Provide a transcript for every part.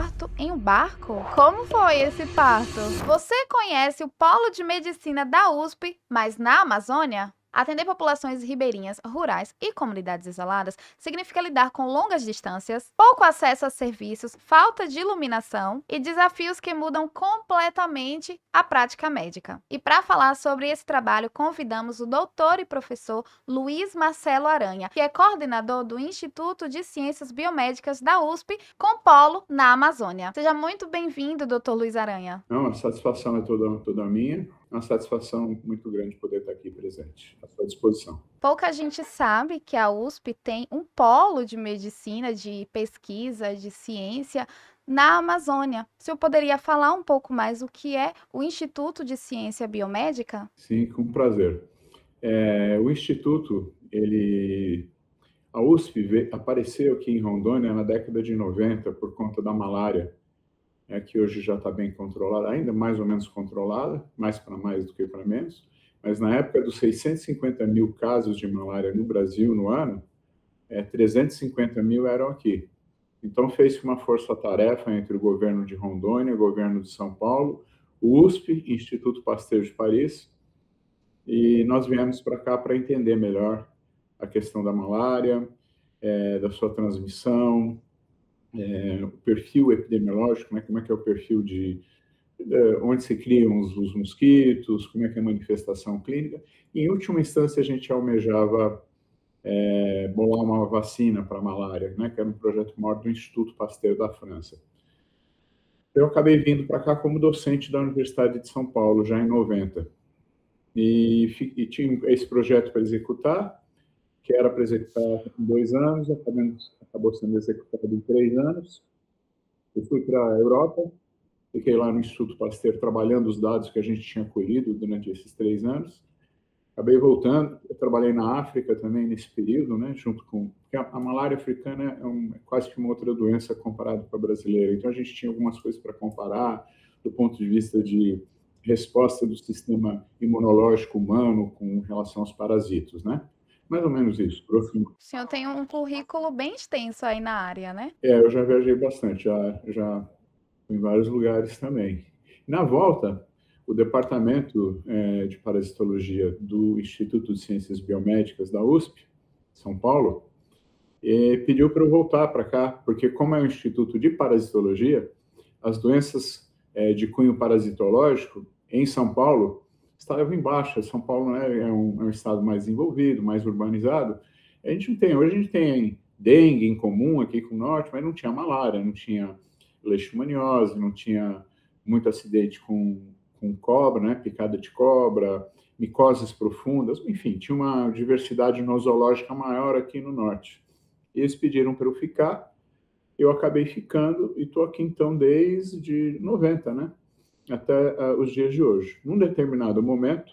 parto em um barco? Como foi esse parto? Você conhece o Polo de Medicina da USP, mas na Amazônia? Atender populações ribeirinhas, rurais e comunidades isoladas significa lidar com longas distâncias, pouco acesso a serviços, falta de iluminação e desafios que mudam completamente a prática médica. E para falar sobre esse trabalho, convidamos o doutor e professor Luiz Marcelo Aranha, que é coordenador do Instituto de Ciências Biomédicas da USP, com polo na Amazônia. Seja muito bem-vindo, doutor Luiz Aranha. Não, a satisfação é toda minha. É uma satisfação muito grande poder estar aqui presente, à sua disposição. Pouca gente sabe que a USP tem um polo de medicina, de pesquisa, de ciência na Amazônia. O senhor poderia falar um pouco mais o que é o Instituto de Ciência Biomédica? Sim, com prazer. O Instituto, a USP apareceu aqui em Rondônia na década de 90 por conta da malária, que hoje já está bem controlada, ainda mais ou menos controlada, mais para mais do que para menos, mas na época dos 650 mil casos de malária no Brasil no ano, 350 mil eram aqui. Então fez-se uma força-tarefa entre o governo de Rondônia, o governo de São Paulo, o USP, Instituto Pasteur de Paris, e nós viemos para cá para entender melhor a questão da malária, da sua transmissão, o perfil epidemiológico, né? Como é que é o perfil onde se criam os mosquitos, como é que é a manifestação clínica. E, em última instância, a gente almejava bolar uma vacina para a malária, né? Que era um projeto maior do Instituto Pasteur da França. Eu acabei vindo para cá como docente da Universidade de São Paulo, já em 90. E tinha esse projeto para executar, que era para executar em 2 anos, acabou sendo executado em 3 anos. Eu fui para a Europa, fiquei lá no Instituto Pasteur trabalhando os dados que a gente tinha colhido durante esses 3 anos. Acabei voltando, eu trabalhei na África também nesse período, né, junto com... Porque a malária africana é quase que uma outra doença comparada com a brasileira. Então, a gente tinha algumas coisas para comparar do ponto de vista de resposta do sistema imunológico humano com relação aos parasitos, né? Mais ou menos isso, próximo. O senhor tem um currículo bem extenso aí na área, né? Eu já viajei bastante, já fui em vários lugares também. Na volta, o departamento de parasitologia do Instituto de Ciências Biomédicas da USP, São Paulo, pediu para eu voltar para cá, porque como é um instituto de parasitologia, as doenças de cunho parasitológico em São Paulo estavam em baixa. São Paulo, né, é um estado mais desenvolvido, mais urbanizado. Hoje a gente tem dengue em comum aqui com o norte, mas não tinha malária, não tinha leishmaniose, não tinha muito acidente com cobra, né, picada de cobra, micoses profundas, enfim, tinha uma diversidade nosológica maior aqui no norte. E eles pediram para eu ficar, eu acabei ficando e estou aqui então desde 90, né, até os dias de hoje. Num determinado momento,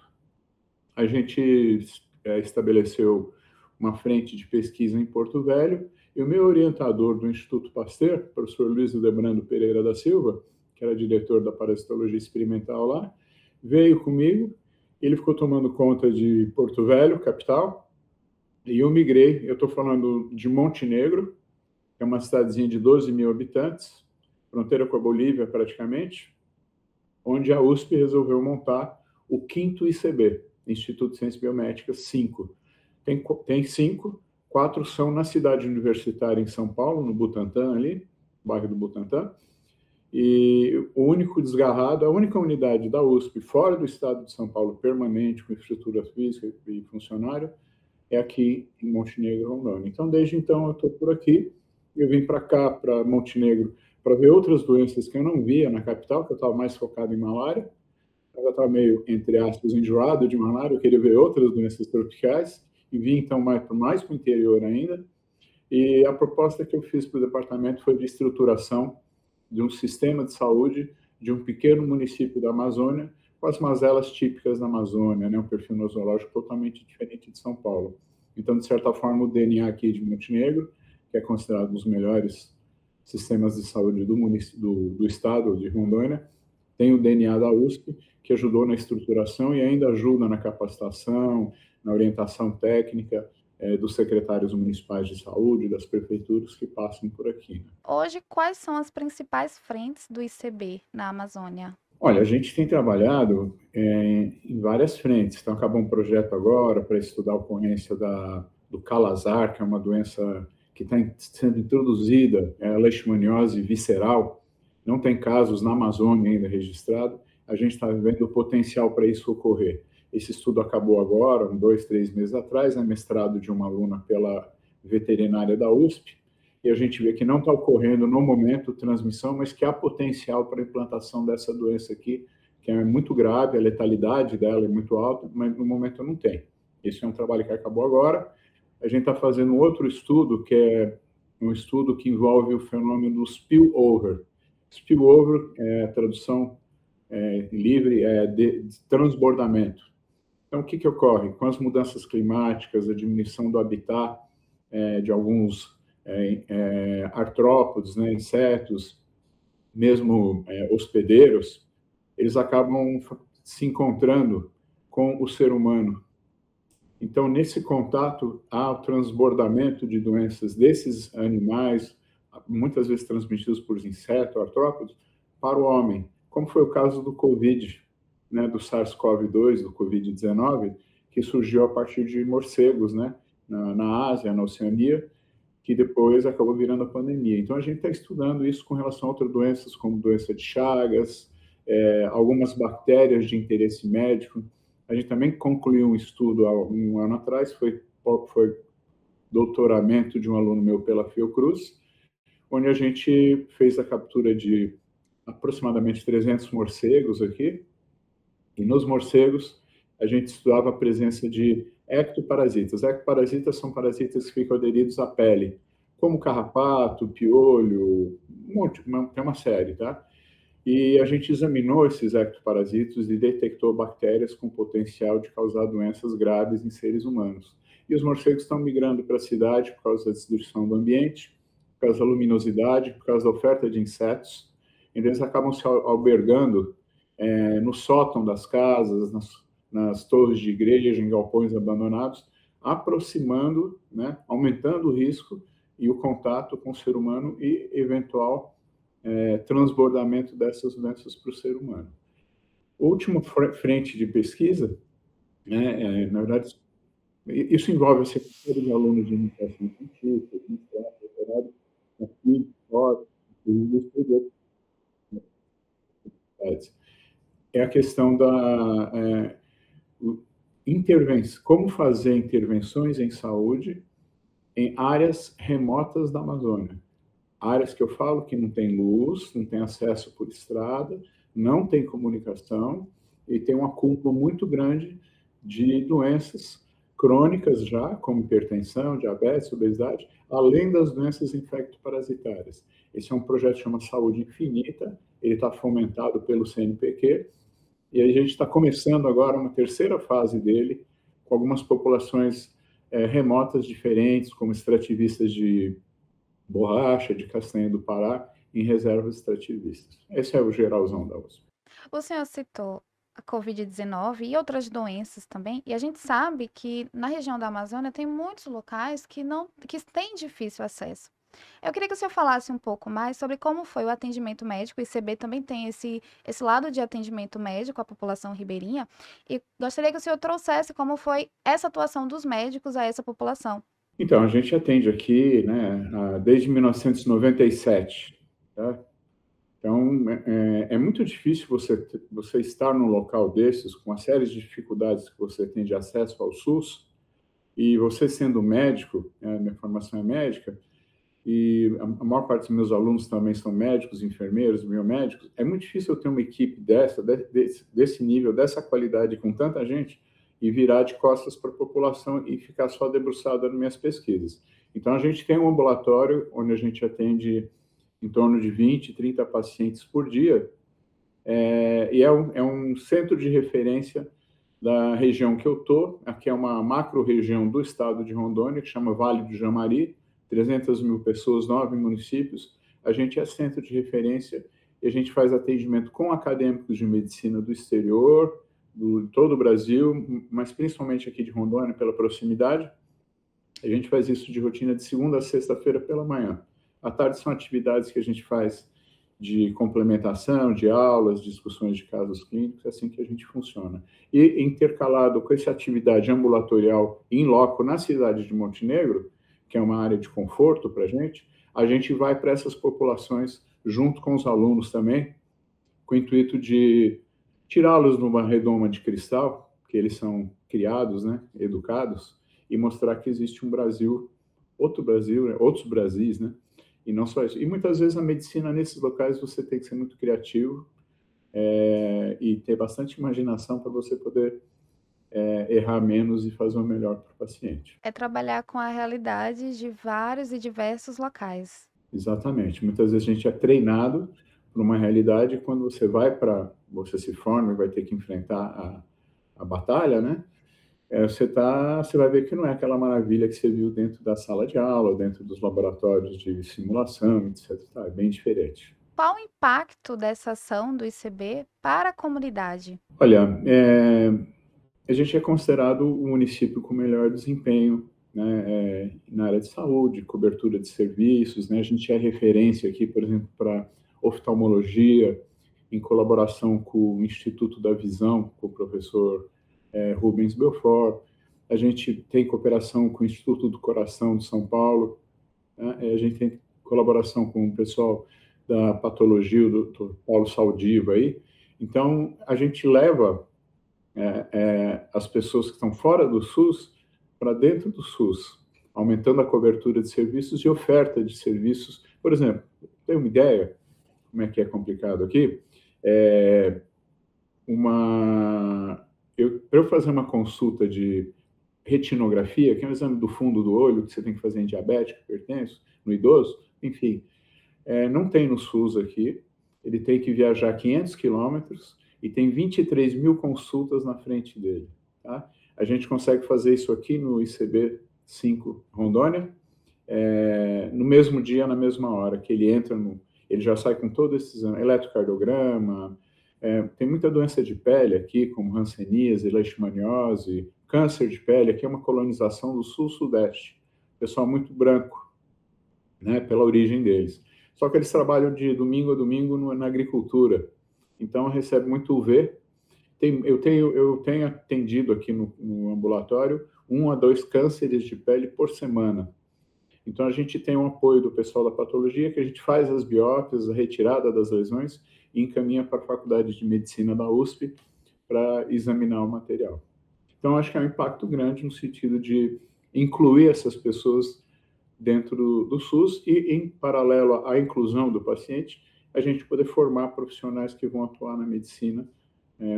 a gente estabeleceu uma frente de pesquisa em Porto Velho, e o meu orientador do Instituto Pasteur, professor Luiz Ildebrando Pereira da Silva, que era diretor da parasitologia experimental lá, veio comigo, ele ficou tomando conta de Porto Velho, capital, e eu migrei. Eu estou falando de Montenegro, que é uma cidadezinha de 12 mil habitantes, fronteira com a Bolívia praticamente, onde a USP resolveu montar o 5º ICB, Instituto de Ciências Biomédicas 5. Tem 5, 4 são na cidade universitária em São Paulo, no Butantã ali, bairro do Butantã, e o único desgarrado, a única unidade da USP fora do estado de São Paulo, permanente, com estrutura física e funcionário, é aqui em Montenegro, Rondônia. Então, desde então, eu estou por aqui. Eu vim para cá, para Montenegro, para ver outras doenças que eu não via na capital, que eu estava mais focado em malária. Eu já estava meio, entre aspas, enjoado de malária, eu queria ver outras doenças tropicais, e vim, então, mais para o interior ainda. E a proposta que eu fiz para o departamento foi de estruturação de um sistema de saúde de um pequeno município da Amazônia, com as mazelas típicas da Amazônia, né? Um perfil nosológico totalmente diferente de São Paulo. Então, de certa forma, o DNA aqui de Montenegro, que é considerado um dos melhores sistemas de saúde do estado de Rondônia, tem o DNA da USP, que ajudou na estruturação e ainda ajuda na capacitação, na orientação técnica dos secretários municipais de saúde, das prefeituras que passam por aqui, né? Hoje, quais são as principais frentes do ICB na Amazônia? Olha, a gente tem trabalhado em várias frentes. Então, acabou um projeto agora para estudar a ocorrência do calazar, que é uma doença que está sendo introduzida, é a leishmaniose visceral. Não tem casos na Amazônia ainda registrado. A gente está vendo o potencial para isso ocorrer. Esse estudo acabou agora, 2, 3 meses atrás, é mestrado de uma aluna pela veterinária da USP, e a gente vê que não está ocorrendo no momento transmissão, mas que há potencial para a implantação dessa doença aqui, que é muito grave, a letalidade dela é muito alta, mas no momento não tem. Esse é um trabalho que acabou agora. A gente está fazendo um outro estudo, que é um estudo que envolve o fenômeno do spillover. Spillover, tradução livre, de transbordamento. Então, o que ocorre? Com as mudanças climáticas, a diminuição do habitat de alguns artrópodes, né, insetos, mesmo hospedeiros, eles acabam se encontrando com o ser humano. Então, nesse contato, há o transbordamento de doenças desses animais, muitas vezes transmitidos por insetos, artrópodes, para o homem, como foi o caso do Covid, né, do SARS-CoV-2, do Covid-19, que surgiu a partir de morcegos, né, na Ásia, na Oceania, que depois acabou virando a pandemia. Então, a gente está estudando isso com relação a outras doenças, como doença de Chagas, algumas bactérias de interesse médico. A gente também concluiu um estudo há um ano atrás, foi doutoramento de um aluno meu pela Fiocruz, onde a gente fez a captura de aproximadamente 300 morcegos aqui, e nos morcegos a gente estudava a presença de ectoparasitas. Ectoparasitas são parasitas que ficam aderidos à pele, como carrapato, piolho, tem uma série, tá? E a gente examinou esses ectoparasitos e detectou bactérias com potencial de causar doenças graves em seres humanos. E os morcegos estão migrando para a cidade por causa da destruição do ambiente, por causa da luminosidade, por causa da oferta de insetos. Então, eles acabam se albergando no sótão das casas, nas torres de igreja, em galpões abandonados, aproximando, né, aumentando o risco e o contato com o ser humano e eventual transbordamento dessas doenças para o ser humano. A última frente de pesquisa, né, na verdade, isso envolve a secretaria de alunos de iniciação científica, doutorado, aqui, fora, e é a questão da intervenção, como fazer intervenções em saúde em áreas remotas da Amazônia. Áreas que eu falo que não tem luz, não tem acesso por estrada, não tem comunicação e tem um acúmulo muito grande de doenças crônicas já, como hipertensão, diabetes, obesidade, além das doenças infectoparasitárias. Esse é um projeto que chama Saúde Infinita, ele está fomentado pelo CNPq, e a gente está começando agora uma terceira fase dele, com algumas populações remotas diferentes, como extrativistas de borracha, de castanha do Pará, em reservas extrativistas. Esse é o geralzão da USP. O senhor citou a Covid-19 e outras doenças também, e a gente sabe que na região da Amazônia tem muitos locais que têm difícil acesso. Eu queria que o senhor falasse um pouco mais sobre como foi o atendimento médico. O ICB também tem esse lado de atendimento médico à população ribeirinha, e gostaria que o senhor trouxesse como foi essa atuação dos médicos a essa população. Então, a gente atende aqui, né, desde 1997, tá? Então, é muito difícil você estar num local desses, com uma série de dificuldades que você tem de acesso ao SUS, e você sendo médico, minha formação é médica, e a maior parte dos meus alunos também são médicos, enfermeiros, biomédicos, é muito difícil eu ter uma equipe desse nível, dessa qualidade, com tanta gente, e virar de costas para a população e ficar só debruçada nas minhas pesquisas. Então, a gente tem um ambulatório onde a gente atende em torno de 20, 30 pacientes por dia, e é um centro de referência da região que eu estou. Aqui é uma macro-região do estado de Rondônia, que chama Vale do Jamari, 300 mil pessoas, 9 municípios. A gente é centro de referência e a gente faz atendimento com acadêmicos de medicina do exterior, de todo o Brasil, mas principalmente aqui de Rondônia, pela proximidade. A gente faz isso de rotina de segunda a sexta-feira pela manhã. À tarde são atividades que a gente faz de complementação, de aulas, discussões de casos clínicos, é assim que a gente funciona. E intercalado com essa atividade ambulatorial em loco na cidade de Montenegro, que é uma área de conforto para a gente vai para essas populações junto com os alunos também, com o intuito de tirá-los de uma redoma de cristal, que eles são criados, né, educados, e mostrar que existe um Brasil, outro Brasil, né, outros Brasis, né, e não só isso. E muitas vezes a medicina nesses locais você tem que ser muito criativo e ter bastante imaginação para você poder errar menos e fazer o melhor para o paciente. É trabalhar com a realidade de vários e diversos locais. Exatamente. Muitas vezes a gente é treinado para uma realidade e quando você vai para, você se forma e vai ter que enfrentar a batalha, né? Você vai ver que não é aquela maravilha que você viu dentro da sala de aula, dentro dos laboratórios de simulação, etc. Tá, é bem diferente. Qual o impacto dessa ação do ICB para a comunidade? Olha, a gente é considerado o município com melhor desempenho, né, na área de saúde, cobertura de serviços, né? A gente é referência aqui, por exemplo, para oftalmologia, em colaboração com o Instituto da Visão, com o professor Rubens Belfort. A gente tem cooperação com o Instituto do Coração de São Paulo, né? A gente tem colaboração com o pessoal da patologia, o Dr. Paulo Saldiva aí. Então, a gente leva as pessoas que estão fora do SUS para dentro do SUS, aumentando a cobertura de serviços e oferta de serviços. Por exemplo, tem uma ideia, como é que é complicado aqui? Para eu fazer uma consulta de retinografia, que é um exame do fundo do olho que você tem que fazer em diabético, hipertenso, no idoso, enfim, não tem no SUS aqui, ele tem que viajar 500 quilômetros e tem 23 mil consultas na frente dele. Tá? A gente consegue fazer isso aqui no ICB 5 Rondônia, no mesmo dia, na mesma hora, que ele entra ele já sai com todo esse exame, eletrocardiograma, tem muita doença de pele aqui, como hanseníase, leishmaniose, câncer de pele, aqui é uma colonização do sul-sudeste, pessoal muito branco, né, pela origem deles. Só que eles trabalham de domingo a domingo na agricultura, então recebe muito UV. Eu tenho atendido aqui no ambulatório 1 a 2 cânceres de pele por semana. Então a gente tem um apoio do pessoal da patologia, que a gente faz as biópsias, a retirada das lesões e encaminha para a Faculdade de Medicina da USP para examinar o material. Então acho que é um impacto grande no sentido de incluir essas pessoas dentro do SUS e, em paralelo à inclusão do paciente, a gente poder formar profissionais que vão atuar na medicina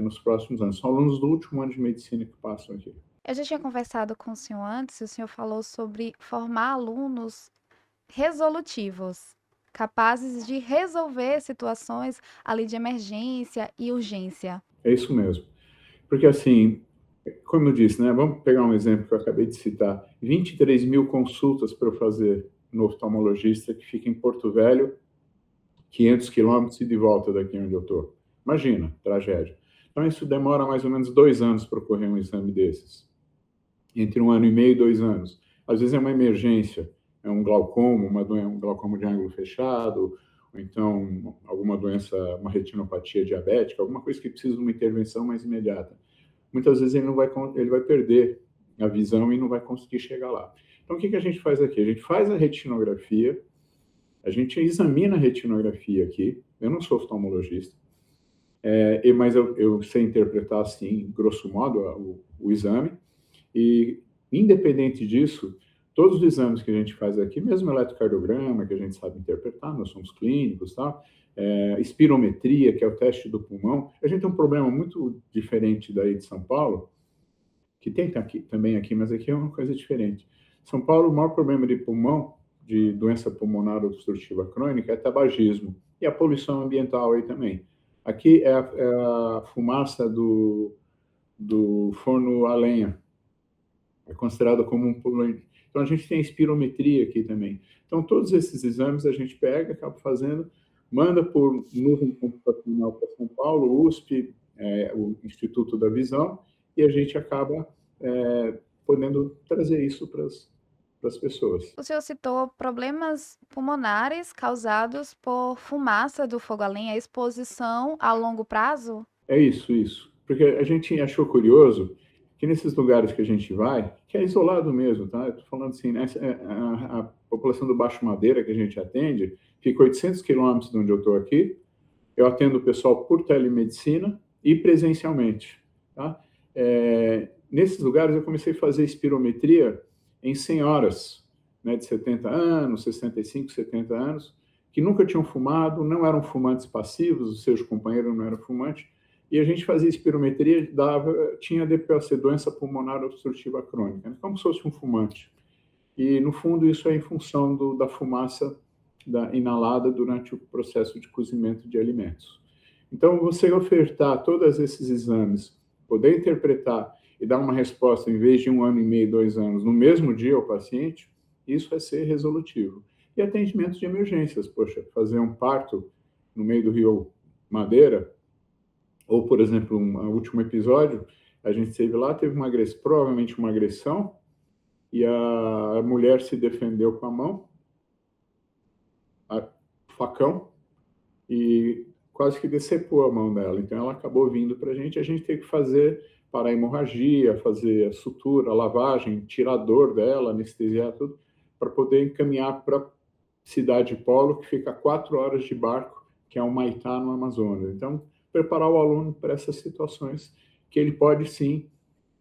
nos próximos anos. São alunos do último ano de medicina que passam aqui. Eu já tinha conversado com o senhor antes, e o senhor falou sobre formar alunos resolutivos, capazes de resolver situações ali de emergência e urgência. É isso mesmo. Porque, assim, como eu disse, né, vamos pegar um exemplo que eu acabei de citar, 23 mil consultas para eu fazer no oftalmologista que fica em Porto Velho, 500 quilômetros e de volta daqui onde eu estou. Imagina, tragédia. Então, isso demora mais ou menos 2 anos para ocorrer um exame desses. Entre 1 ano e meio e 2 anos. Às vezes é uma emergência, é um glaucoma, um glaucoma de ângulo fechado, ou então alguma doença, uma retinopatia diabética, alguma coisa que precisa de uma intervenção mais imediata. Muitas vezes ele vai perder a visão e não vai conseguir chegar lá. Então, o que a gente faz aqui? A gente faz a retinografia, a gente examina a retinografia aqui. Eu não sou oftalmologista, mas eu sei interpretar, assim, grosso modo, o exame. E, independente disso, todos os exames que a gente faz aqui, mesmo o eletrocardiograma, que a gente sabe interpretar, nós somos clínicos, tá? Espirometria, que é o teste do pulmão. A gente tem um problema muito diferente daí de São Paulo, que tem também aqui, mas aqui é uma coisa diferente. São Paulo, o maior problema de pulmão, de doença pulmonar obstrutiva crônica, é tabagismo. E a poluição ambiental aí também. Aqui é a fumaça do forno a lenha. É considerado como um poluente. Então, a gente tem espirometria aqui também. Então, todos esses exames a gente pega, acaba fazendo, manda por nuvem computacional para São Paulo, USP, o Instituto da Visão, e a gente acaba podendo trazer isso para para as pessoas. O senhor citou problemas pulmonares causados por fumaça do fogo a lenha, exposição a longo prazo? É isso, isso. Porque a gente achou curioso que nesses lugares que a gente vai, que é isolado mesmo, tá? Eu tô falando assim, né? A população do Baixo Madeira que a gente atende fica 800 quilômetros de onde eu estou aqui. Eu atendo o pessoal por telemedicina e presencialmente, tá? Nesses lugares eu comecei a fazer espirometria em senhoras, né, de 70 anos, 65, 70 anos, que nunca tinham fumado, não eram fumantes passivos, os seus companheiros não eram fumantes, e a gente fazia espirometria, tinha DPOC, doença pulmonar obstrutiva crônica, né, como se fosse um fumante. E, no fundo, isso é em função da fumaça inalada durante o processo de cozimento de alimentos. Então, você ofertar todos esses exames, poder interpretar e dar uma resposta em vez de 1 ano e meio, 2 anos, no mesmo dia ao paciente, isso é ser resolutivo. E atendimento de emergências, poxa, fazer um parto no meio do Rio Madeira, ou, por exemplo, um último episódio, a gente teve lá, teve provavelmente uma agressão, e a mulher se defendeu com a mão, facão, e quase que decepou a mão dela. Então, ela acabou vindo para a gente teve que parar a hemorragia, fazer a sutura, a lavagem, tirar a dor dela, anestesiar tudo, para poder encaminhar para a cidade Polo, que fica a 4 horas de barco, que é Humaitá, no Amazonas. Então, preparar o aluno para essas situações, que ele pode, sim,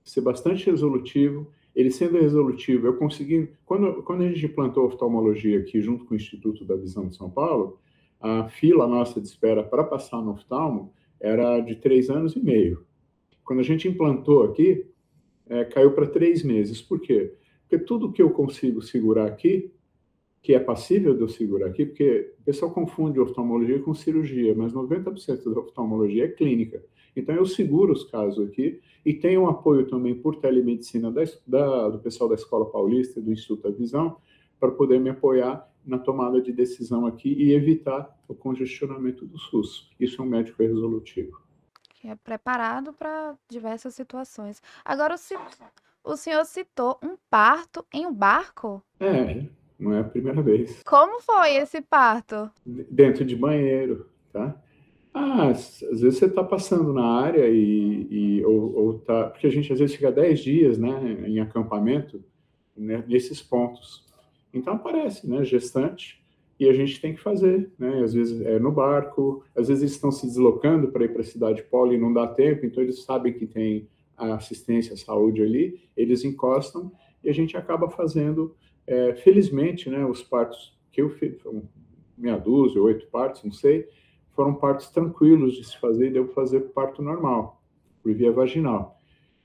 ser bastante resolutivo. Ele sendo resolutivo, eu consegui... Quando a gente implantou oftalmologia aqui, junto com o Instituto da Visão de São Paulo, a fila nossa de espera para passar no oftalmo era de 3 anos e meio. Quando a gente implantou aqui, caiu para 3 meses. Por quê? Porque tudo que eu consigo segurar aqui, que é passível de eu segurar aqui, porque o pessoal confunde oftalmologia com cirurgia, mas 90% da oftalmologia é clínica. Então, eu seguro os casos aqui e tenho um apoio também por telemedicina do pessoal da Escola Paulista e do Instituto da Visão para poder me apoiar na tomada de decisão aqui e evitar o congestionamento do SUS. Isso é um médico resolutivo. Que é preparado para diversas situações. Agora, o senhor citou um parto em um barco? Não é a primeira vez. Como foi esse parto? Dentro de banheiro, tá? Às vezes você está passando na área ou tá... Porque a gente às vezes fica 10 dias, né, em acampamento, né, nesses pontos. Então aparece, né, gestante, e a gente tem que fazer, né? Às vezes é no barco, às vezes eles estão se deslocando para ir para a cidade Polo e não dá tempo, então eles sabem que tem a assistência à saúde ali, eles encostam e a gente acaba fazendo, felizmente, né, os partos que eu fiz, meia dúzia, 8 partos, não sei, foram partos tranquilos de se fazer e deu para fazer parto normal, por via vaginal.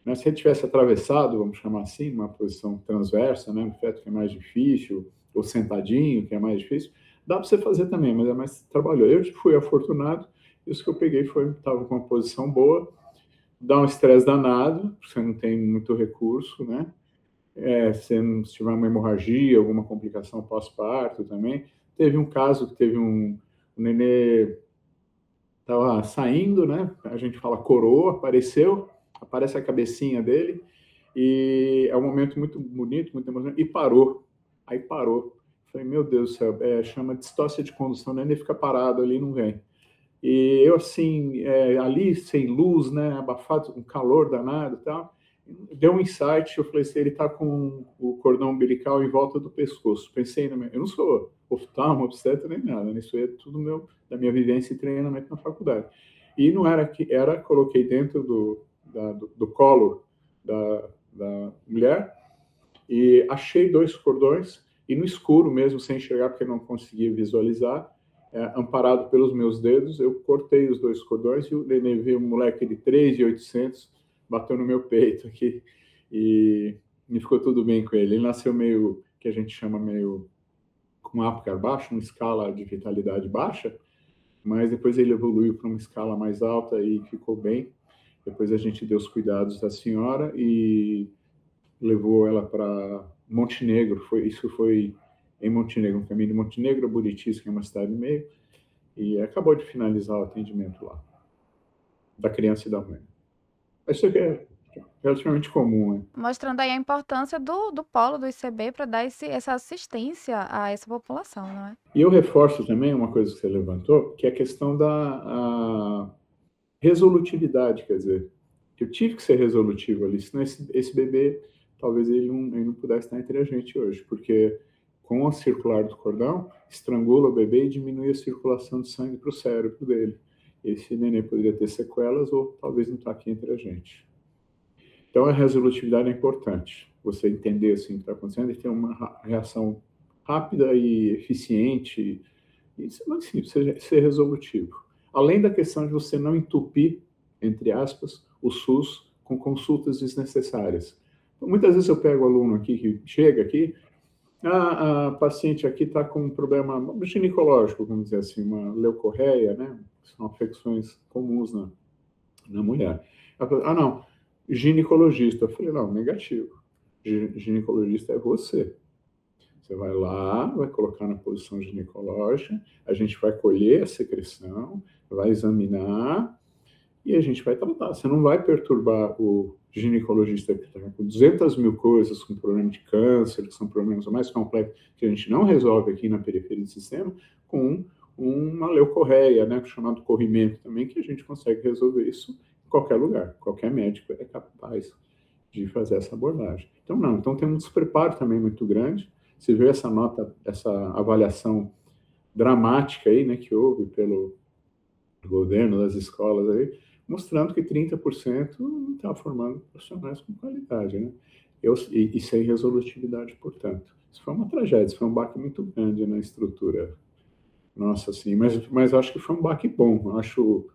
Né? Se ele tivesse atravessado, vamos chamar assim, uma posição transversa, né, no feto que é mais difícil, ou sentadinho, que é mais difícil, dá para você fazer também, mas é mais trabalhoso. Eu fui afortunado, isso que eu peguei estava com uma posição boa, dá um estresse danado, você não tem muito recurso, né? Se tiver uma hemorragia, alguma complicação pós-parto também. Teve um caso que teve um nenê estava saindo, né? A gente fala coroa, aparece a cabecinha dele, e é um momento muito bonito, muito emocionante, e parou. Aí parou. Falei, meu Deus do céu, chama distócia de condução, né? Ele fica parado ali, não vem. E eu, assim, ali, sem luz, né? Abafado, um calor danado e tal, deu um insight, eu falei assim, ele está com o cordão umbilical em volta do pescoço. Pensei, eu não sou oftalmo, obstetra, nem nada, né? Isso é tudo da minha vivência e treinamento na faculdade. E não era que coloquei dentro do colo da mulher e achei 2 cordões, e no escuro mesmo, sem enxergar, porque não conseguia visualizar, amparado pelos meus dedos, eu cortei os 2 cordões e o neném veio, um moleque de 3.800, bateu no meu peito aqui e ficou tudo bem com ele. Ele nasceu meio, que a gente chama meio com Apgar baixo, uma escala de vitalidade baixa, mas depois ele evoluiu para uma escala mais alta e ficou bem. Depois a gente deu os cuidados da senhora e levou ela para Montenegro. Isso foi em Montenegro, um caminho de Montenegro a Buritis, que é uma cidade no meio, e acabou de finalizar o atendimento lá, da criança e da mãe. Isso aqui relativamente comum, né? Mostrando aí a importância do polo do ICB para dar essa assistência a essa população, não é? E eu reforço também uma coisa que você levantou, que é a questão da resolutividade, quer dizer, que eu tive que ser resolutivo ali, senão esse bebê, talvez ele não pudesse estar entre a gente hoje, porque com a circular do cordão, estrangula o bebê e diminui a circulação de sangue para o cérebro dele. Esse neném poderia ter sequelas ou talvez não estar aqui entre a gente. Então, a resolutividade é importante. Você entender assim, o que está acontecendo e ter uma reação rápida e eficiente. E assim, ser resolutivo. Além da questão de você não entupir, entre aspas, o SUS com consultas desnecessárias. Então, muitas vezes eu pego o aluno aqui que chega aqui, a paciente aqui está com um problema ginecológico, vamos dizer assim, uma leucorreia, né? São afecções comuns na mulher. Ela fala, não, ginecologista. Eu falei, não, negativo. Ginecologista é você. Você vai lá, vai colocar na posição ginecológica, a gente vai colher a secreção, vai examinar e a gente vai tratar. Você não vai perturbar o ginecologista que está com 200 mil coisas, com problema de câncer, que são problemas mais complexos, que a gente não resolve aqui na periferia do sistema, com uma leucorreia, né, chamado corrimento também, que a gente consegue resolver isso em qualquer lugar. Qualquer médico é capaz de fazer essa abordagem. Então, não. Então, tem um despreparo também muito grande. Você vê essa nota, essa avaliação dramática aí, né, que houve pelo governo, das escolas aí, mostrando que 30% não está formando profissionais com qualidade, né? E sem resolutividade, portanto. Isso foi uma tragédia, isso foi um baque muito grande na estrutura. Nossa, assim, mas acho que foi um baque bom. Acho,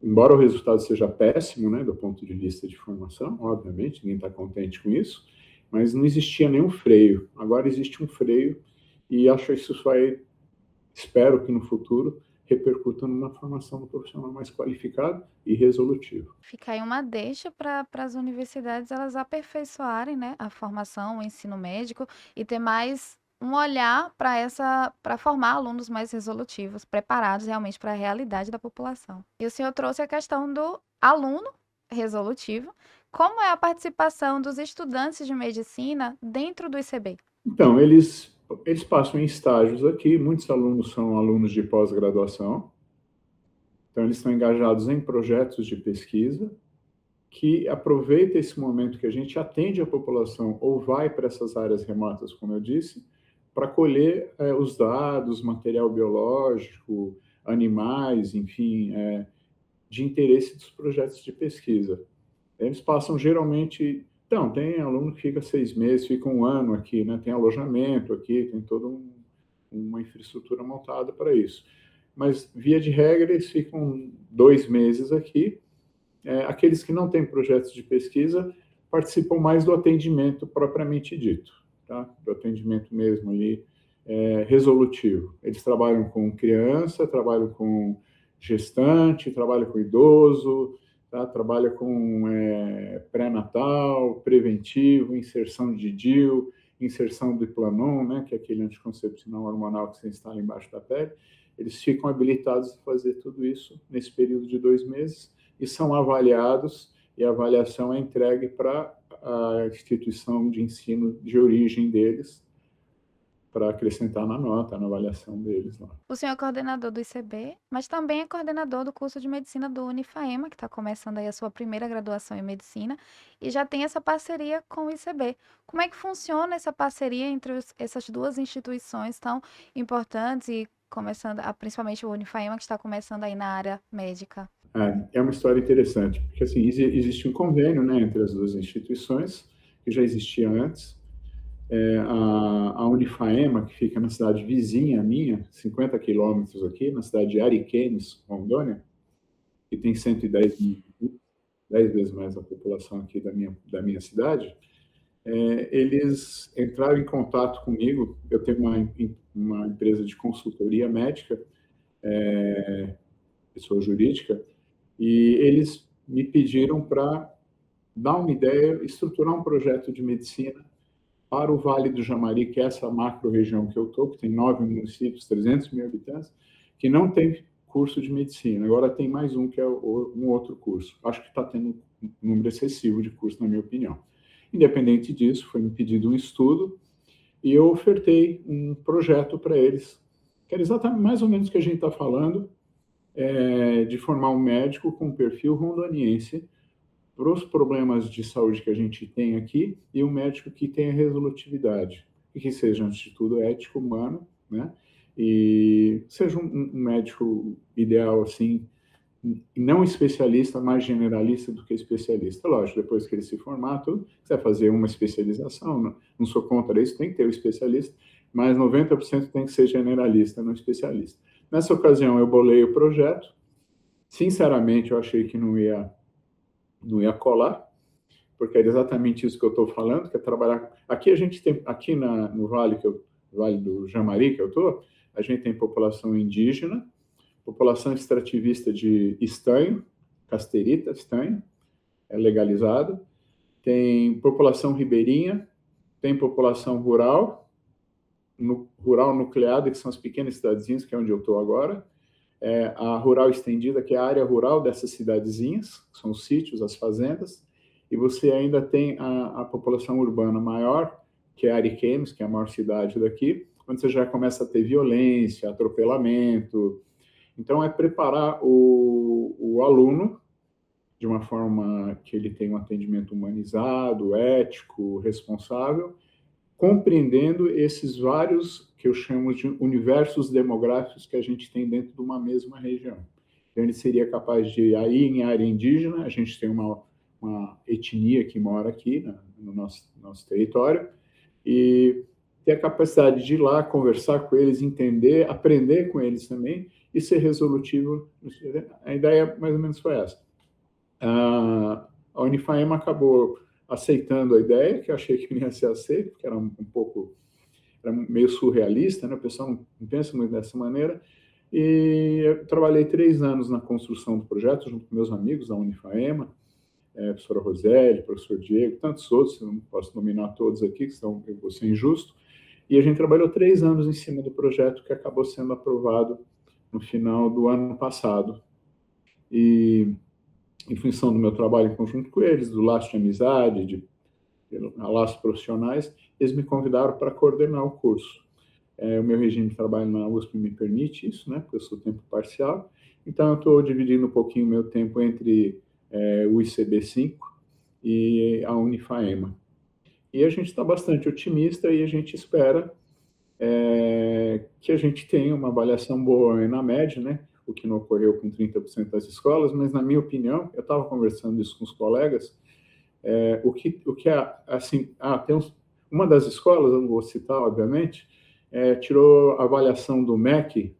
embora o resultado seja péssimo, né, do ponto de vista de formação, obviamente, ninguém está contente com isso, mas não existia nenhum freio. Agora existe um freio e acho que isso vai, espero que no futuro, repercuta numa formação do profissional mais qualificado e resolutivo. Fica aí uma deixa para as universidades elas aperfeiçoarem, né, a formação, o ensino médico e ter mais um olhar para formar alunos mais resolutivos, preparados realmente para a realidade da população. E o senhor trouxe a questão do aluno resolutivo. Como é a participação dos estudantes de medicina dentro do ICB? Então, eles passam em estágios aqui, muitos alunos são alunos de pós-graduação, então eles estão engajados em projetos de pesquisa, que aproveita esse momento que a gente atende a população ou vai para essas áreas remotas, como eu disse, para colher os dados, material biológico, animais, enfim, de interesse dos projetos de pesquisa. Eles passam geralmente... Então, tem aluno que fica 6 meses, fica 1 ano aqui, né? Tem alojamento aqui, tem toda uma infraestrutura montada para isso. Mas, via de regra, eles ficam 2 meses aqui. Aqueles que não têm projetos de pesquisa participam mais do atendimento propriamente dito, tá? Do atendimento mesmo ali, resolutivo. Eles trabalham com criança, trabalham com gestante, trabalham com idoso, tá? Trabalha com pré-natal, preventivo, inserção de DIU, inserção de Planon, né, que é aquele anticoncepcional hormonal que você instala embaixo da pele. Eles ficam habilitados a fazer tudo isso nesse período de 2 meses e são avaliados, e a avaliação é entregue para a instituição de ensino de origem deles, para acrescentar na nota, na avaliação deles lá. O senhor é coordenador do ICB, mas também é coordenador do curso de medicina do Unifaema, que está começando aí a sua primeira graduação em medicina, e já tem essa parceria com o ICB. Como é que funciona essa parceria entre essas duas instituições tão importantes e começando, principalmente o Unifaema, que está começando aí na área médica? É uma história interessante, porque assim, existe um convênio, né, entre as duas instituições, que já existia antes. A Unifaema, que fica na cidade vizinha minha, 50 quilômetros aqui, na cidade de Ariquemes, Rondônia, que tem 110 mil, 10 vezes mais a população aqui da minha cidade, eles entraram em contato comigo. Eu tenho uma empresa de consultoria médica, pessoa jurídica, e eles me pediram para dar uma ideia, estruturar um projeto de medicina para o Vale do Jamari, que é essa macro-região que eu estou, que tem 9 municípios, 300 mil habitantes, que não tem curso de medicina. Agora tem mais um, que é um outro curso. Acho que está tendo um número excessivo de cursos, na minha opinião. Independente disso, foi me pedido um estudo e eu ofertei um projeto para eles, que era exatamente mais ou menos o que a gente está falando, de formar um médico com perfil rondoniense para os problemas de saúde que a gente tem aqui e um médico que tenha resolutividade e que seja, antes de tudo, ético, humano, né? E seja um médico ideal, assim, não especialista, mais generalista do que especialista. Lógico, depois que ele se formar, tudo, você vai fazer uma especialização, não sou contra isso, tem que ter o especialista, mas 90% tem que ser generalista, não especialista. Nessa ocasião, eu bolei o projeto. Sinceramente, eu achei que não ia colar, porque era exatamente isso que eu estou falando, que é trabalhar... Aqui a gente tem, aqui no Vale, Vale do Jamari, que eu estou, a gente tem população indígena, população extrativista de estanho, casterita, estanho, é legalizado, tem população ribeirinha, tem população rural nucleada, que são as pequenas cidadezinhas, que é onde eu estou agora, a rural estendida, que é a área rural dessas cidadezinhas, que são os sítios, as fazendas, e você ainda tem a população urbana maior, que é Ariquemes, que é a maior cidade daqui, onde você já começa a ter violência, atropelamento. Então, é preparar o aluno de uma forma que ele tenha um atendimento humanizado, ético, responsável, compreendendo esses vários, que eu chamo de universos demográficos que a gente tem dentro de uma mesma região. Então, ele seria capaz de ir aí em área indígena, a gente tem uma etnia que mora aqui no nosso território, e ter a capacidade de ir lá, conversar com eles, entender, aprender com eles também, e ser resolutivo. A ideia mais ou menos foi essa. A Unifaema acabou aceitando a ideia, que eu achei que não ia ser aceito, porque era era meio surrealista, né? O pessoal não pensa muito dessa maneira, e eu trabalhei 3 anos na construção do projeto, junto com meus amigos da Unifaema, professora Roseli, professor Diego, tantos outros, eu não posso nominar todos aqui, que eu vou ser injusto, e a gente trabalhou 3 anos em cima do projeto, que acabou sendo aprovado no final do ano passado. E, em função do meu trabalho em conjunto com eles, do laço de amizade, de laços profissionais, eles me convidaram para coordenar o curso. O meu regime de trabalho na USP me permite isso, né, porque eu sou tempo parcial. Então, eu estou dividindo um pouquinho o meu tempo entre o ICB5 e a Unifaema. E a gente está bastante otimista e a gente espera que a gente tenha uma avaliação boa na média, né? O que não ocorreu com 30% das escolas, mas, na minha opinião, eu estava conversando isso com os colegas, o que é, assim, tem uma das escolas, eu não vou citar, obviamente, tirou a avaliação do MEC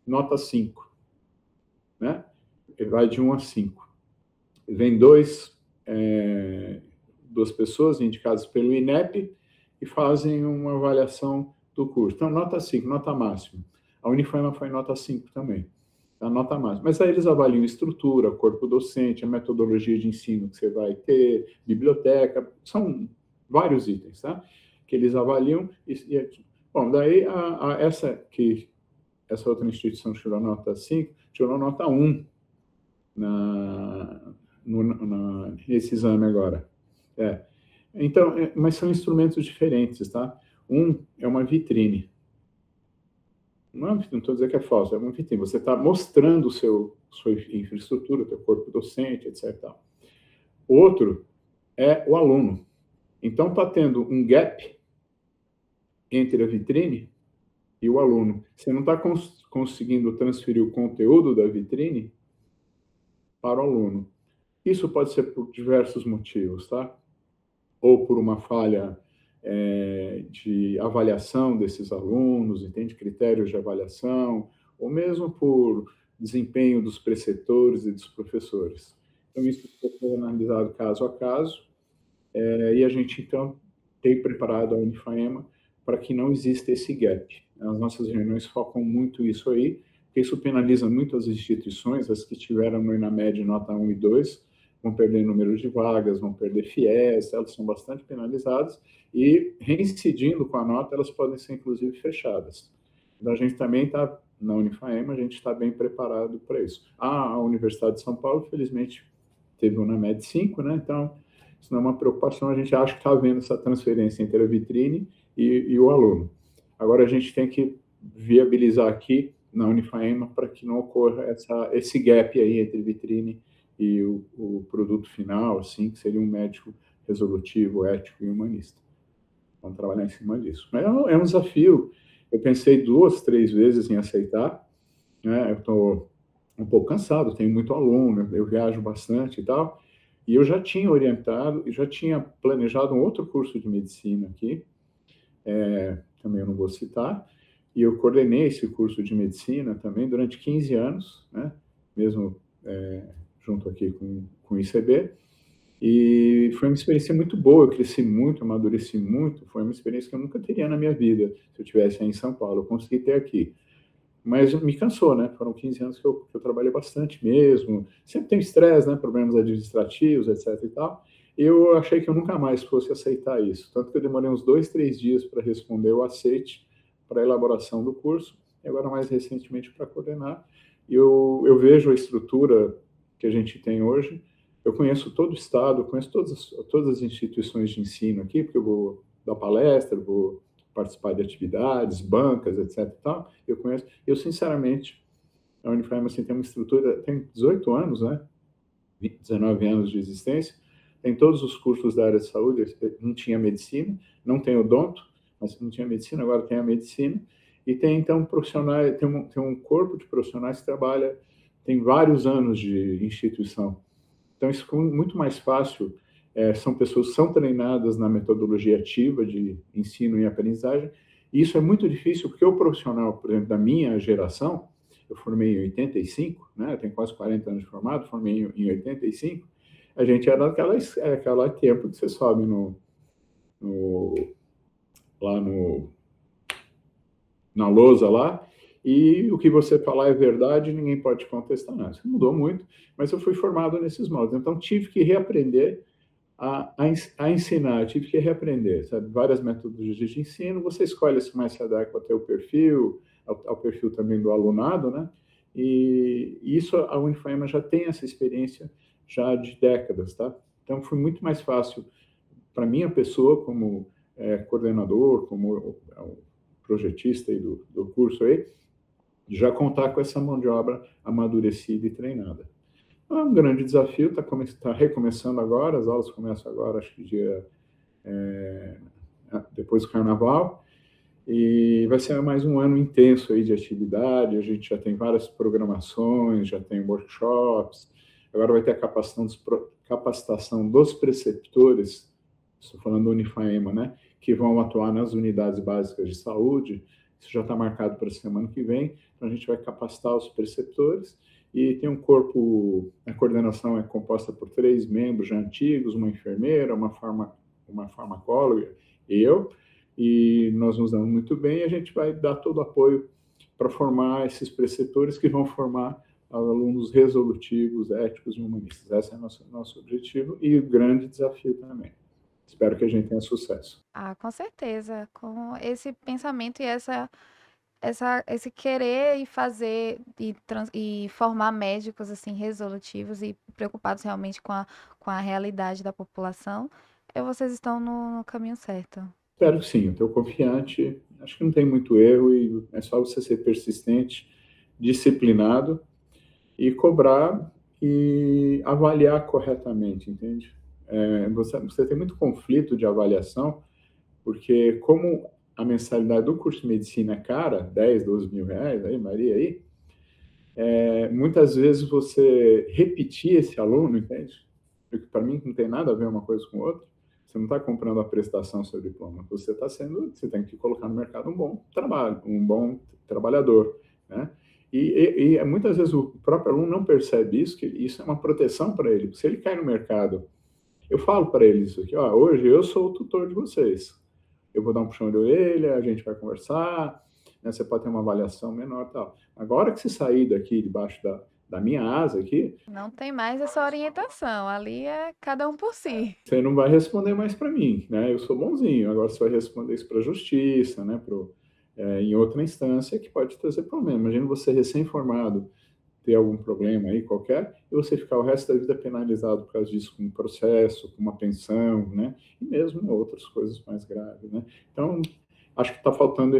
nota 5, né? Vai de 1 a 5. Vem duas pessoas indicadas pelo INEP e fazem uma avaliação do curso. Então, nota 5, nota máxima. A Unifaema foi nota 5 também, a nota máxima. Mas aí eles avaliam estrutura, corpo docente, a metodologia de ensino que você vai ter, biblioteca, são vários itens, tá? Que eles avaliam. Bom, daí essa outra instituição tirou nota 5, tirou nota 1 nesse exame agora. Então, mas são instrumentos diferentes, tá? Um é uma vitrine. Não estou dizendo que é falso, é uma vitrine. Você está mostrando sua infraestrutura, teu corpo docente, etc. Outro é o aluno. Então, está tendo um gap entre a vitrine e o aluno. Você não está conseguindo transferir o conteúdo da vitrine para o aluno. Isso pode ser por diversos motivos, tá? Ou por uma falha de avaliação desses alunos, entende? Critérios de avaliação, ou mesmo por desempenho dos preceptores e dos professores. Então, isso foi analisado caso a caso, e a gente, então, tem preparado a Unifaema para que não exista esse gap. As nossas reuniões focam muito isso aí, porque isso penaliza muito as instituições, as que tiveram na média nota 1 e 2, vão perder número de vagas, vão perder FIES, elas são bastante penalizadas, e reincidindo com a nota, elas podem ser, inclusive, fechadas. Então, a gente também está na Unifaema, a gente está bem preparado para isso. A Universidade de São Paulo, felizmente, teve o Unamed 5, né? Então, isso não é uma preocupação, a gente acha que está havendo essa transferência entre a vitrine e o aluno. Agora, a gente tem que viabilizar aqui na Unifaema para que não ocorra esse gap aí entre vitrine e o produto final, assim, que seria um médico resolutivo, ético e humanista. Vamos trabalhar em cima disso. Mas é um desafio. Eu pensei 2, 3 vezes em aceitar, né? Eu estou um pouco cansado, tenho muito aluno, eu viajo bastante e tal, e eu já tinha orientado, e já tinha planejado um outro curso de medicina aqui, também eu não vou citar, e eu coordenei esse curso de medicina também durante 15 anos, né? Mesmo junto aqui com o ICB, e foi uma experiência muito boa, eu cresci muito, amadureci muito, foi uma experiência que eu nunca teria na minha vida se eu tivesse aí em São Paulo, eu consegui ter aqui. Mas me cansou, né? Foram 15 anos que eu trabalhei bastante mesmo. Sempre tem estresse, né? Problemas administrativos, etc e tal. Eu achei que eu nunca mais fosse aceitar isso. Tanto que eu demorei uns 2, 3 dias para responder o aceite para a elaboração do curso. E agora, mais recentemente, para coordenar. Eu vejo a estrutura que a gente tem hoje. Eu conheço todo o estado, eu conheço todas as instituições de ensino aqui, porque eu vou dar palestra, vou participar de atividades, bancas, etc e tal. Eu conheço. Eu, sinceramente, a Unifaema assim, tem uma estrutura, tem 18 anos, né? 19 anos de existência, tem todos os cursos da área de saúde, não tinha medicina, não tem odonto, mas não tinha medicina, agora tem a medicina, e tem, então, profissionais, tem um corpo de profissionais que trabalha, tem vários anos de instituição. Então, isso ficou muito mais fácil, são pessoas que são treinadas na metodologia ativa de ensino e aprendizagem, e isso é muito difícil, porque o profissional, por exemplo, da minha geração, eu formei em 85, né? Eu tenho quase 40 anos de formado, formei em 85. A gente era aquela tempo que você sobe lá na lousa lá, e o que você falar é verdade, ninguém pode te contestar nada. Isso mudou muito, mas eu fui formado nesses moldes. Então, tive que reaprender a ensinar, tive que reaprender, sabe? Várias metodologias de ensino, você escolhe se mais se adequa ao teu perfil, ao perfil também do alunado, né? E isso, a Unifaema já tem essa experiência já de décadas, tá? Então, foi muito mais fácil para minha pessoa, como coordenador, como projetista aí do curso aí, já contar com essa mão de obra amadurecida e treinada. É um grande desafio, está recomeçando agora, as aulas começam agora, acho que depois do Carnaval, e vai ser mais um ano intenso aí de atividade, a gente já tem várias programações, já tem workshops, agora vai ter a capacitação dos preceptores, estou falando do Unifaema, né, que vão atuar nas unidades básicas de saúde, isso já está marcado para a semana que vem, então a gente vai capacitar os preceptores, e tem um corpo, a coordenação é composta por 3 membros já antigos, uma enfermeira, uma farmacóloga, eu, e nós nos damos muito bem, e a gente vai dar todo o apoio para formar esses preceptores que vão formar alunos resolutivos, éticos e humanistas. Esse é o nosso objetivo e o grande desafio também. Espero que a gente tenha sucesso. Com certeza. Com esse pensamento e esse querer e fazer e formar médicos assim resolutivos e preocupados realmente com a realidade da população, vocês estão no caminho certo. Espero que sim, eu estou confiante, acho que não tem muito erro e é só você ser persistente, disciplinado e cobrar e avaliar corretamente, entende? Você tem muito conflito de avaliação, porque como a mensalidade do curso de medicina é cara, 10, 12 mil reais, aí, Maria, aí, muitas vezes você repetir esse aluno, entende? Porque para mim não tem nada a ver uma coisa com outra, você não está comprando a prestação do seu diploma, você tem que colocar no mercado um bom trabalho, um bom trabalhador, né? E muitas vezes o próprio aluno não percebe isso, que isso é uma proteção para ele. Se ele cai no mercado, eu falo para ele isso aqui, ó, hoje eu sou o tutor de vocês, eu vou dar um puxão de orelha, a gente vai conversar, né, você pode ter uma avaliação menor e tal. Agora que você sair daqui, debaixo da minha asa aqui... Não tem mais essa orientação, ali é cada um por si. Você não vai responder mais para mim, né? Eu sou bonzinho, agora você vai responder isso para a justiça, né? em outra instância que pode trazer problema. Imagina você recém-formado ter algum problema aí qualquer, e você ficar o resto da vida penalizado por causa disso, com um processo, com uma pensão, né? E mesmo outras coisas mais graves, né? Então, acho que está faltando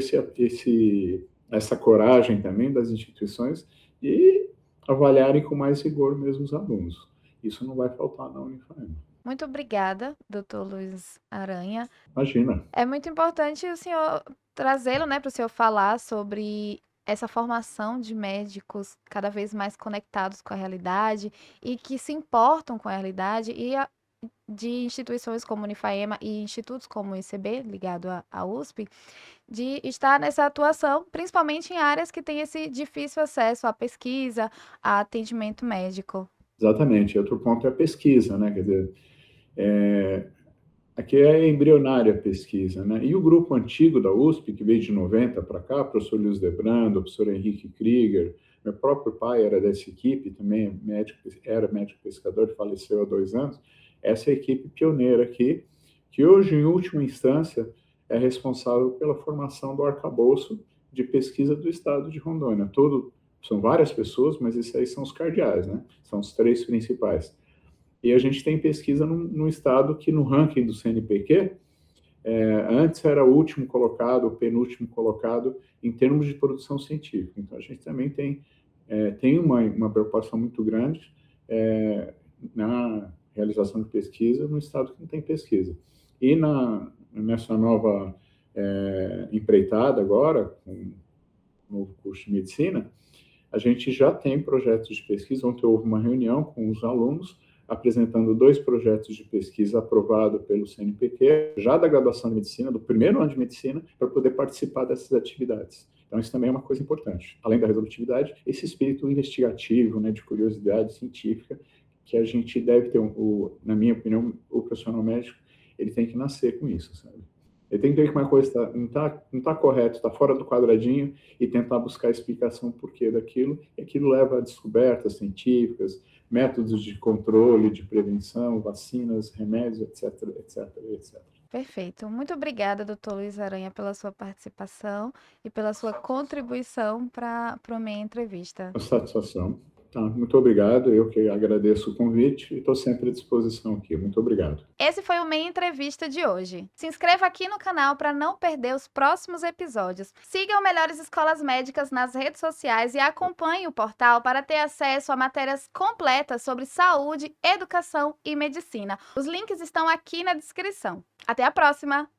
essa coragem também das instituições de avaliarem com mais rigor mesmo os alunos. Isso não vai faltar na Unifaema. Muito obrigada, doutor Luiz Aranha. Imagina. É muito importante o senhor trazê-lo, né, para o senhor falar sobre essa formação de médicos cada vez mais conectados com a realidade e que se importam com a realidade de instituições como Unifaema e institutos como o ICB, ligado à USP, de estar nessa atuação, principalmente em áreas que têm esse difícil acesso à pesquisa, a atendimento médico. Exatamente. Outro ponto é a pesquisa, né? Quer dizer, aqui é embrionária a pesquisa, né? E o grupo antigo da USP, que veio de 90 para cá, o professor Luiz Debrando, o professor Henrique Krieger, meu próprio pai era dessa equipe, também era médico pescador, faleceu há 2 anos. Essa é a equipe pioneira aqui, que hoje, em última instância, é responsável pela formação do arcabouço de pesquisa do estado de Rondônia. São várias pessoas, mas esses aí são os cardeais, né? São os 3 principais. E a gente tem pesquisa num estado que, no ranking do CNPq, antes era o último colocado, o penúltimo colocado, em termos de produção científica. Então, a gente também tem uma preocupação muito grande na realização de pesquisa no estado que não tem pesquisa. E nessa nova empreitada agora, com o novo curso de medicina, a gente já tem projetos de pesquisa. Ontem houve uma reunião com os alunos, apresentando 2 projetos de pesquisa aprovados pelo CNPq, já da graduação de medicina, do primeiro ano de medicina, para poder participar dessas atividades. Então, isso também é uma coisa importante. Além da resolutividade, esse espírito investigativo, né, de curiosidade científica, que a gente deve ter, na minha opinião, o profissional médico, ele tem que nascer com isso, sabe? Ele tem que ver que uma coisa não tá correto, está fora do quadradinho, e tentar buscar a explicação porquê daquilo, e aquilo leva a descobertas científicas, métodos de controle, de prevenção, vacinas, remédios, etc, etc, etc. Perfeito. Muito obrigada, doutor Luiz Aranha, pela sua participação e pela sua contribuição para a minha entrevista. Com satisfação. Tá, muito obrigado, eu que agradeço o convite e estou sempre à disposição aqui. Muito obrigado. Esse foi o Meia Entrevista de hoje. Se inscreva aqui no canal para não perder os próximos episódios. Siga o Melhores Escolas Médicas nas redes sociais e acompanhe o portal para ter acesso a matérias completas sobre saúde, educação e medicina. Os links estão aqui na descrição. Até a próxima!